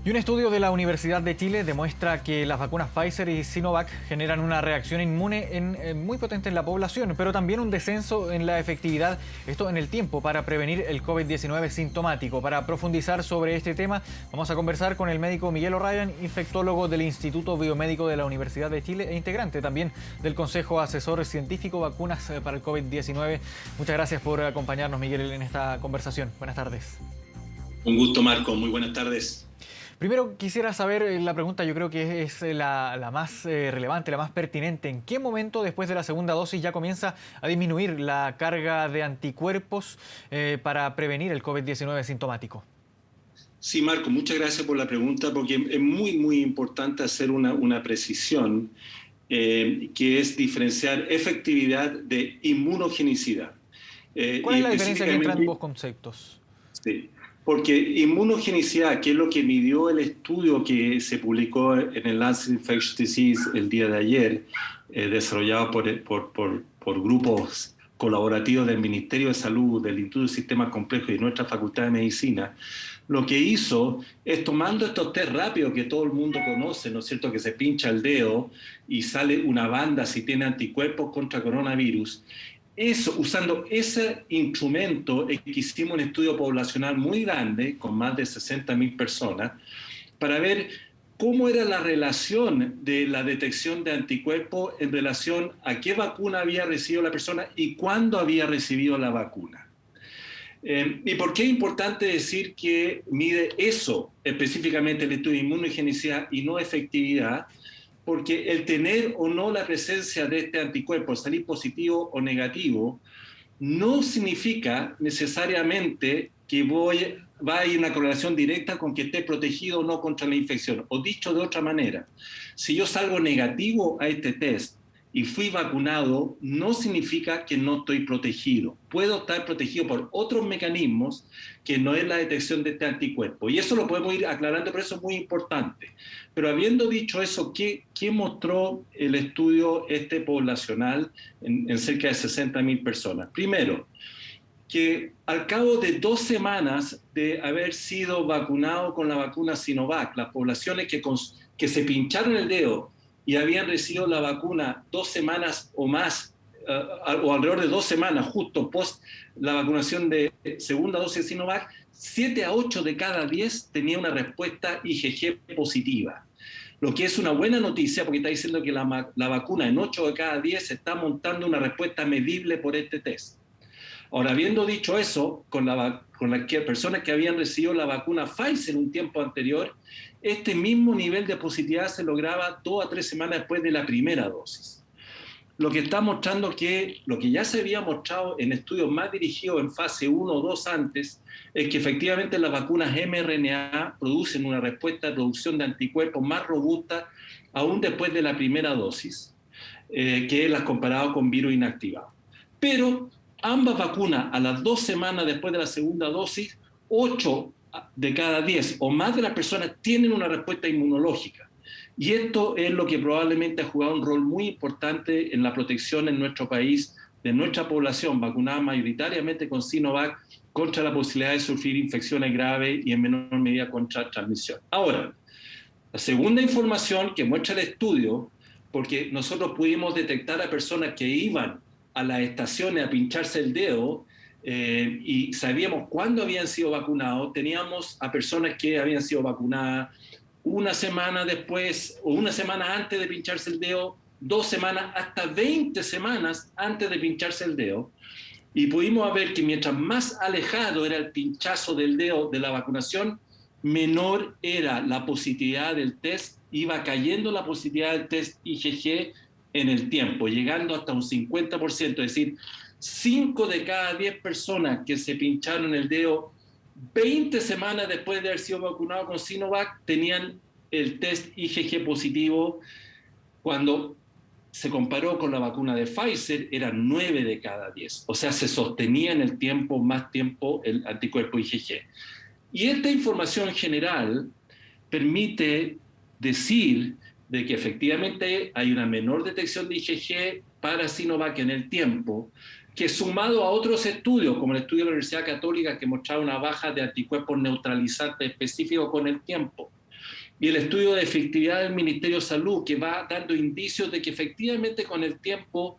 Y un estudio de la Universidad de Chile demuestra que las vacunas Pfizer y Sinovac generan una reacción inmune muy potente en la población, pero también un descenso en la efectividad, esto en el tiempo, para prevenir el COVID-19 sintomático. Para profundizar sobre este tema, vamos a conversar con el médico Miguel O'Ryan, infectólogo del Instituto Biomédico de la Universidad de Chile e integrante también del Consejo Asesor Científico Vacunas para el COVID-19. Muchas gracias por acompañarnos, Miguel, en esta conversación. Buenas tardes. Un gusto, Marco. Muy buenas tardes. Primero quisiera saber la pregunta, yo creo que es la más relevante, la más pertinente. ¿En qué momento después de la segunda dosis ya comienza a disminuir la carga de anticuerpos para prevenir el COVID-19 sintomático? Sí, Marco, muchas gracias por la pregunta, porque es muy importante hacer una precisión, que es diferenciar efectividad de inmunogenicidad. ¿Cuál Y es la diferencia que hay entre específicamente, ambos conceptos? sí, porque inmunogenicidad, que es lo que midió el estudio que se publicó en el Lancet Infectious Disease el día de ayer, desarrollado por grupos colaborativos del Ministerio de Salud, del Instituto de Sistemas Complejos y nuestra Facultad de Medicina, lo que hizo es, tomando estos test rápidos que todo el mundo conoce, ¿no es cierto?, que se pincha el dedo y sale una banda si tiene anticuerpos contra coronavirus. Eso, usando ese instrumento, que hicimos un estudio poblacional muy grande, con más de 60.000 personas, para ver cómo era la relación de la detección de anticuerpos en relación a qué vacuna había recibido la persona y cuándo había recibido la vacuna. ¿Y por qué es importante decir que mide eso, específicamente el estudio de inmunogenicidad y no efectividad? Porque el tener o no la presencia de este anticuerpo, salir positivo o negativo, no significa necesariamente que va a ir una correlación directa con que esté protegido o no contra la infección. O dicho de otra manera, si yo salgo negativo a este test y fui vacunado, no significa que no estoy protegido. Puedo estar protegido por otros mecanismos que no es la detección de este anticuerpo. Y eso lo podemos ir aclarando, pero eso es muy importante. Pero habiendo dicho eso, ¿qué mostró el estudio poblacional en cerca de 60.000 personas? Primero, que al cabo de 2 semanas de haber sido vacunado con la vacuna Sinovac, las poblaciones que se pincharon el dedo y habían recibido la vacuna 2 semanas o más, o alrededor de 2 semanas, justo post la vacunación de segunda dosis de Sinovac, 7 a 8 de cada 10 tenía una respuesta IgG positiva. Lo que es una buena noticia, porque está diciendo que la vacuna en 8 de cada 10 está montando una respuesta medible por este test. Ahora, habiendo dicho eso, con las personas que habían recibido la vacuna Pfizer un tiempo anterior, este mismo nivel de positividad se lograba 2 a 3 semanas después de la primera dosis. Lo que está mostrando que lo que ya se había mostrado en estudios más dirigidos en fase 1 o 2 antes, es que efectivamente las vacunas mRNA producen una respuesta de producción de anticuerpos más robusta aún después de la primera dosis, que las comparado con virus inactivados. Pero ambas vacunas, a las 2 semanas después de la segunda dosis, 8 de cada 10 o más de las personas tienen una respuesta inmunológica. Y esto es lo que probablemente ha jugado un rol muy importante en la protección en nuestro país de nuestra población vacunada mayoritariamente con Sinovac contra la posibilidad de sufrir infecciones graves y en menor medida contra transmisión. Ahora, la segunda información que muestra el estudio, porque nosotros pudimos detectar a personas que iban a las estaciones a pincharse el dedo, y sabíamos cuándo habían sido vacunados, teníamos a personas que habían sido vacunadas 1 semana después o 1 semana antes de pincharse el dedo, 2 semanas, hasta 20 semanas antes de pincharse el dedo. Y pudimos ver que mientras más alejado era el pinchazo del dedo de la vacunación, menor era la positividad del test, iba cayendo la positividad del test IgG en el tiempo, llegando hasta un 50%, es decir, 5 de cada 10 personas que se pincharon el dedo 20 semanas después de haber sido vacunados con Sinovac tenían el test IgG positivo. Cuando se comparó con la vacuna de Pfizer, eran 9 de cada 10. O sea, se sostenía en el tiempo, más tiempo, el anticuerpo IgG. Y esta información general permite decir de que efectivamente hay una menor detección de IgG para Sinovac en el tiempo, que sumado a otros estudios, como el estudio de la Universidad Católica, que mostraba una baja de anticuerpos neutralizantes específicos con el tiempo, y el estudio de efectividad del Ministerio de Salud, que va dando indicios de que efectivamente con el tiempo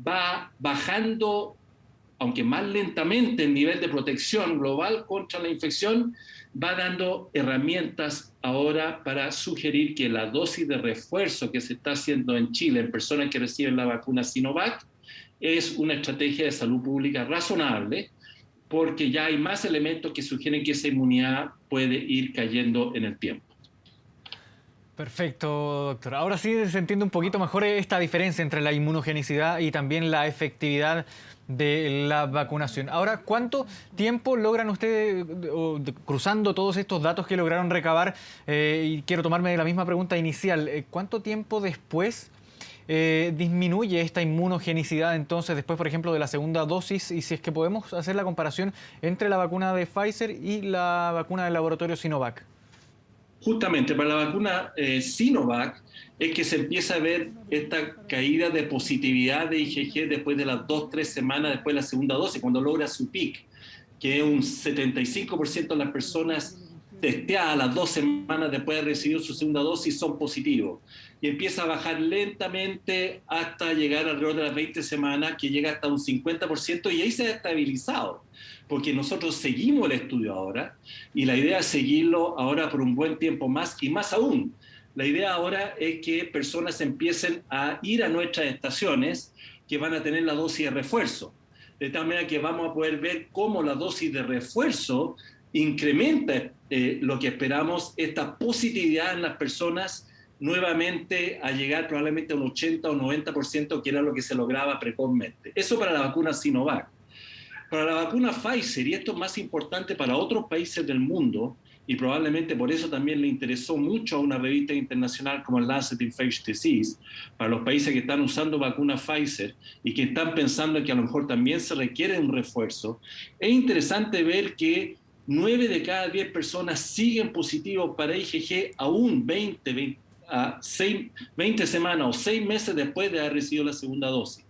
va bajando, aunque más lentamente, el nivel de protección global contra la infección, va dando herramientas ahora para sugerir que la dosis de refuerzo que se está haciendo en Chile en personas que reciben la vacuna Sinovac es una estrategia de salud pública razonable, porque ya hay más elementos que sugieren que esa inmunidad puede ir cayendo en el tiempo. Perfecto, doctor. Ahora sí se entiende un poquito mejor esta diferencia entre la inmunogenicidad y también la efectividad de la vacunación. Ahora, ¿cuánto tiempo logran ustedes, cruzando todos estos datos que lograron recabar, y quiero tomarme de la misma pregunta inicial, ¿cuánto tiempo después disminuye esta inmunogenicidad entonces después, por ejemplo, de la segunda dosis? Y si es que podemos hacer la comparación entre la vacuna de Pfizer y la vacuna del laboratorio Sinovac. Justamente para la vacuna Sinovac es que se empieza a ver esta caída de positividad de IgG después de las 2-3 semanas después de la segunda dosis, cuando logra su pic, que es un 75% de las personas testeadas a las 2 semanas después de recibir su segunda dosis son positivos. Y empieza a bajar lentamente hasta llegar alrededor de las 20 semanas, que llega hasta un 50%, y ahí se ha estabilizado, porque nosotros seguimos el estudio ahora, y la idea es seguirlo ahora por un buen tiempo más, y más aún, la idea ahora es que personas empiecen a ir a nuestras estaciones que van a tener la dosis de refuerzo, de tal manera que vamos a poder ver cómo la dosis de refuerzo incrementa lo que esperamos, esta positividad en las personas nuevamente a llegar probablemente a un 80 o 90%, que era lo que se lograba precozmente. Eso para la vacuna Sinovac. Para la vacuna Pfizer, y esto es más importante para otros países del mundo, y probablemente por eso también le interesó mucho a una revista internacional como el Lancet Infectious Disease, para los países que están usando vacuna Pfizer y que están pensando que a lo mejor también se requiere un refuerzo, es interesante ver que 9 de cada 10 personas siguen positivos para IgG aún 20 semanas o 6 meses después de haber recibido la segunda dosis.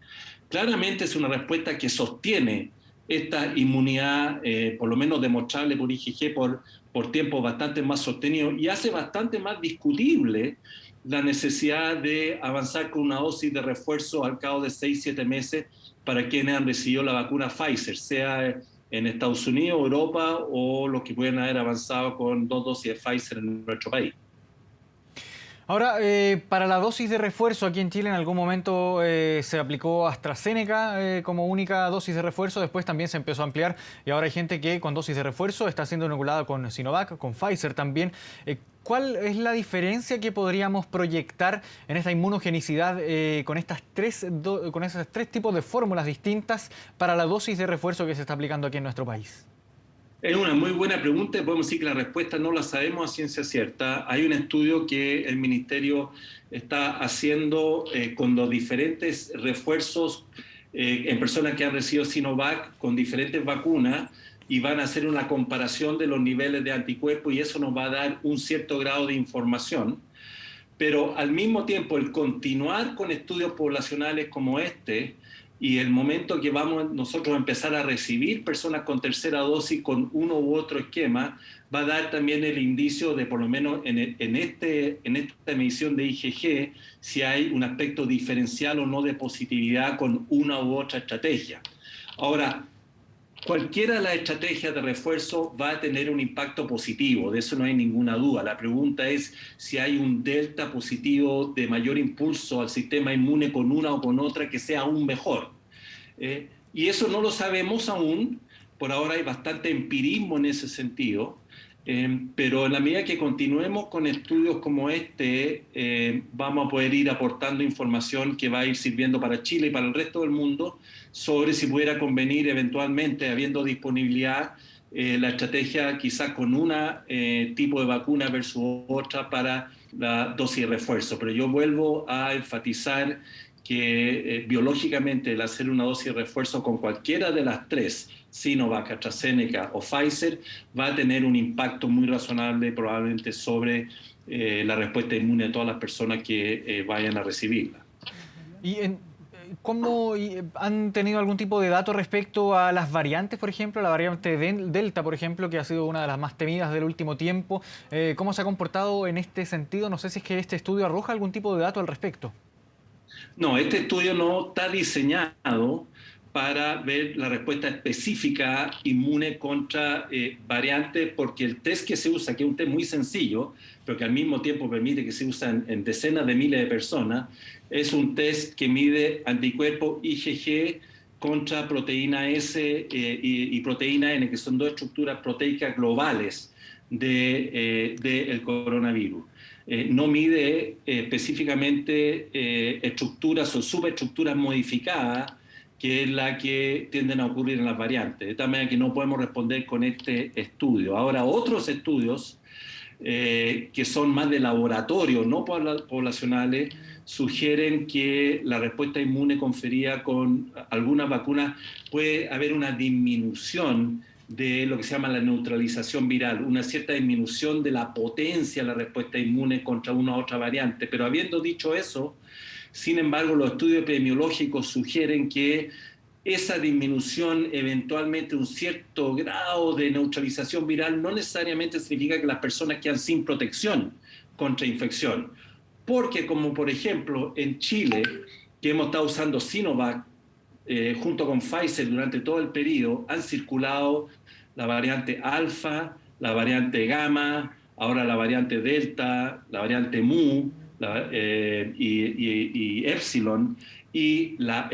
Claramente es una respuesta que sostiene esta inmunidad, por lo menos demostrable por IgG, por tiempos bastante más sostenidos, y hace bastante más discutible la necesidad de avanzar con una dosis de refuerzo al cabo de 6-7 meses para quienes han recibido la vacuna Pfizer, sea en Estados Unidos, Europa, o los que pueden haber avanzado con 2 dosis de Pfizer en nuestro país. Ahora, para la dosis de refuerzo, aquí en Chile en algún momento se aplicó AstraZeneca como única dosis de refuerzo, después también se empezó a ampliar y ahora hay gente que con dosis de refuerzo está siendo inoculada con Sinovac, con Pfizer también. ¿Cuál es la diferencia que podríamos proyectar en esta inmunogenicidad con esas tres tipos de fórmulas distintas para la dosis de refuerzo que se está aplicando aquí en nuestro país? Es una muy buena pregunta y podemos decir que la respuesta no la sabemos a ciencia cierta. Hay un estudio que el Ministerio está haciendo con los diferentes refuerzos en personas que han recibido Sinovac con diferentes vacunas, y van a hacer una comparación de los niveles de anticuerpos, y eso nos va a dar un cierto grado de información. Pero al mismo tiempo, el continuar con estudios poblacionales como este, y el momento que vamos nosotros a empezar a recibir personas con tercera dosis con uno u otro esquema, va a dar también el indicio de, por lo menos en esta medición de IgG, si hay un aspecto diferencial o no de positividad con una u otra estrategia. Ahora, cualquiera de las estrategias de refuerzo va a tener un impacto positivo, de eso no hay ninguna duda. La pregunta es si hay un delta positivo de mayor impulso al sistema inmune con una o con otra que sea aún mejor. Y eso no lo sabemos aún, por ahora hay bastante empirismo en ese sentido, pero en la medida que continuemos con estudios como este, vamos a poder ir aportando información que va a ir sirviendo para Chile y para el resto del mundo sobre si pudiera convenir eventualmente, habiendo disponibilidad, la estrategia quizás con una tipo de vacuna versus otra para la dosis de refuerzo. Pero yo vuelvo a enfatizar que biológicamente el hacer una dosis de refuerzo con cualquiera de las tres, Sinovac, AstraZeneca o Pfizer, va a tener un impacto muy razonable probablemente sobre la respuesta inmune de todas las personas que vayan a recibirla. Y ¿Han tenido algún tipo de dato respecto a las variantes, por ejemplo, la variante Delta, por ejemplo, que ha sido una de las más temidas del último tiempo? ¿Cómo se ha comportado en este sentido? No sé si es que este estudio arroja algún tipo de dato al respecto. No, este estudio no está diseñado para ver la respuesta específica inmune contra variantes, porque el test que se usa, que es un test muy sencillo, pero que al mismo tiempo permite que se use en decenas de miles de personas, es un test que mide anticuerpos IgG contra proteína S y proteína N, que son dos estructuras proteicas globales del coronavirus. No mide específicamente estructuras o subestructuras modificadas, que es la que tienden a ocurrir en las variantes. De tal manera que no podemos responder con este estudio. Ahora, otros estudios que son más de laboratorio, no poblacionales, sugieren que la respuesta inmune conferida con algunas vacunas puede haber una disminución de lo que se llama la neutralización viral, una cierta disminución de la potencia de la respuesta inmune contra una u otra variante. Pero habiendo dicho eso, sin embargo, los estudios epidemiológicos sugieren que esa disminución, eventualmente un cierto grado de neutralización viral, no necesariamente significa que las personas quedan sin protección contra infección. Porque, como por ejemplo en Chile, que hemos estado usando Sinovac junto con Pfizer durante todo el periodo, han circulado la variante alfa, la variante gamma, ahora la variante delta, la variante mu y epsilon, y la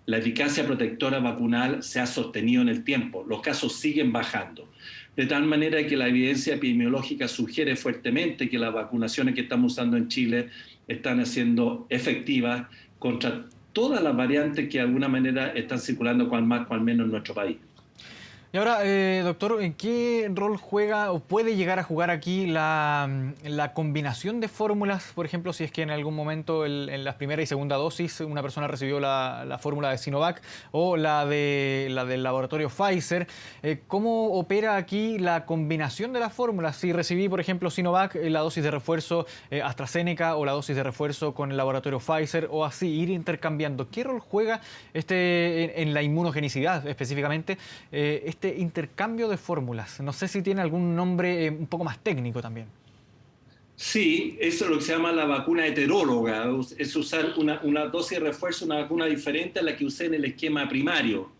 eficacia protectora vacunal se ha sostenido en el tiempo. Los casos siguen bajando. De tal manera que la evidencia epidemiológica sugiere fuertemente que las vacunaciones que estamos usando en Chile están siendo efectivas contra todas las variantes que de alguna manera están circulando cual más, cual menos en nuestro país. Y ahora, doctor, ¿en qué rol juega o puede llegar a jugar aquí la combinación de fórmulas? Por ejemplo, si es que en algún momento en las primera y segunda dosis una persona recibió la fórmula de Sinovac o la del laboratorio Pfizer. ¿Cómo opera aquí la combinación de las fórmulas? Si recibí, por ejemplo, Sinovac, la dosis de refuerzo AstraZeneca o la dosis de refuerzo con el laboratorio Pfizer o así, ir intercambiando. ¿Qué rol juega en la inmunogenicidad específicamente este intercambio de fórmulas? No sé si tiene algún nombre un poco más técnico también. Sí, eso es lo que se llama la vacuna heteróloga, es usar una dosis de refuerzo, una vacuna diferente a la que usé en el esquema primario,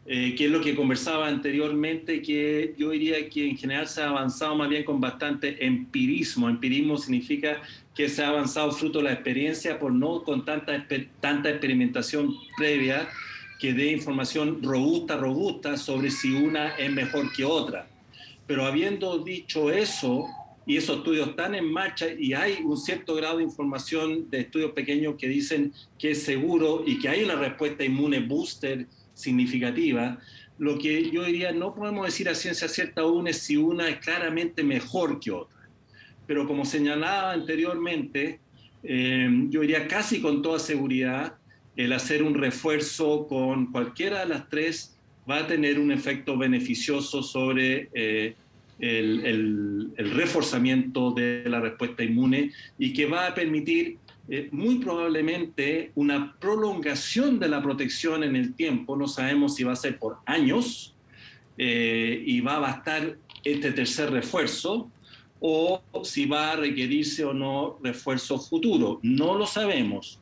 que es lo que conversaba anteriormente, que yo diría que en general se ha avanzado más bien con bastante empirismo. Empirismo significa que se ha avanzado fruto de la experiencia, por no con tanta experimentación previa que dé información robusta sobre si una es mejor que otra. Pero habiendo dicho eso, y esos estudios están en marcha y hay un cierto grado de información de estudios pequeños que dicen que es seguro y que hay una respuesta inmune booster significativa, lo que yo diría, no podemos decir a ciencia cierta aún es si una es claramente mejor que otra. Pero como señalaba anteriormente, yo diría casi con toda seguridad, el hacer un refuerzo con cualquiera de las tres va a tener un efecto beneficioso sobre el reforzamiento de la respuesta inmune y que va a permitir muy probablemente una prolongación de la protección en el tiempo. No sabemos si va a ser por años y va a bastar este tercer refuerzo, o si va a requerirse o no refuerzo futuro. No lo sabemos.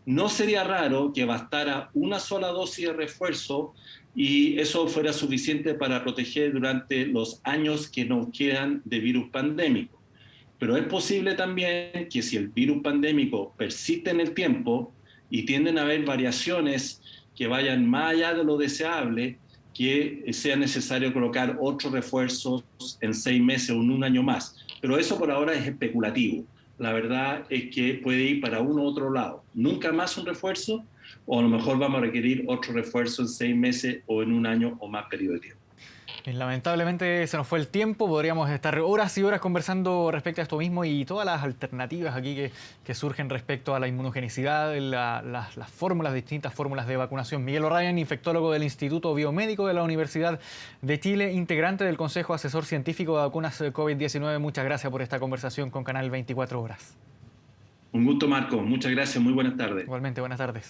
No sería raro que bastara una sola dosis de refuerzo y eso fuera suficiente para proteger durante los años que nos quedan de virus pandémico. Pero es posible también que si el virus pandémico persiste en el tiempo y tienden a haber variaciones que vayan más allá de lo deseable, que sea necesario colocar otros refuerzos en 6 meses o en un año más. Pero eso por ahora es especulativo. La verdad es que puede ir para uno u otro lado. Nunca más un refuerzo, o a lo mejor vamos a requerir otro refuerzo en 6 meses o en un año o más periodo de tiempo. Lamentablemente se nos fue el tiempo, podríamos estar horas y horas conversando respecto a esto mismo y todas las alternativas aquí que surgen respecto a la inmunogenicidad, las fórmulas, distintas fórmulas de vacunación. Miguel O'Ryan, infectólogo del Instituto Biomédico de la Universidad de Chile, integrante del Consejo Asesor Científico de Vacunas COVID-19. Muchas gracias por esta conversación con Canal 24 Horas. Un gusto, Marco. Muchas gracias. Muy buenas tardes. Igualmente, buenas tardes.